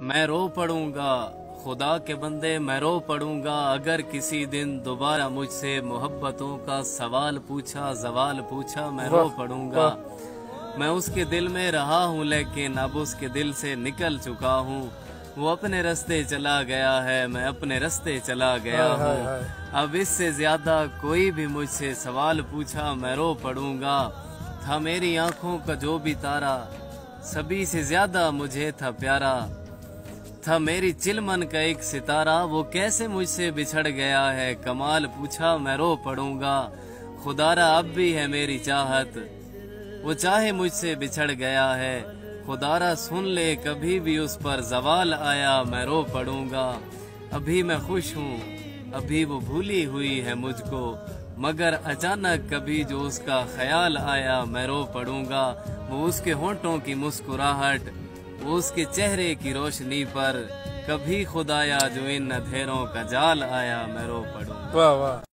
मैं रो पड़ूंगा खुदा के बंदे, मैं रो पड़ूंगा अगर किसी दिन दोबारा मुझसे मोहब्बतों का सवाल पूछा, जवाल पूछा, मैं रो पड़ूंगा। मैं उसके दिल में रहा हूँ लेकिन अब उसके दिल से निकल चुका हूँ। वो अपने रास्ते चला गया है, मैं अपने रास्ते चला गया हूँ। अब इससे ज्यादा कोई भी मुझसे सवाल पूछा, मैं रो पड़ूंगा। था मेरी आंखों का जो भी तारा, सभी से ज्यादा मुझे था प्यारा। था मेरी चिलमन का एक सितारा, वो कैसे मुझसे बिछड़ गया है, कमाल पूछा, मैं रो पड़ूंगा। खुदारा अब भी है मेरी चाहत, वो चाहे मुझसे बिछड़ गया है। खुदारा सुन ले कभी भी उस पर जवाल आया, मैं रो पड़ूंगा। अभी मैं खुश हूँ, अभी वो भूली हुई है मुझको, मगर अचानक कभी जो उसका ख्याल आया, मैं रो पड़ूंगा। वो उसके होंठों की मुस्कुराहट, वो उसके चेहरे की रोशनी पर, कभी खुदाया जो इन अंधेरों का जाल आया, मैं रो पड़ूंगा। वाह वाह।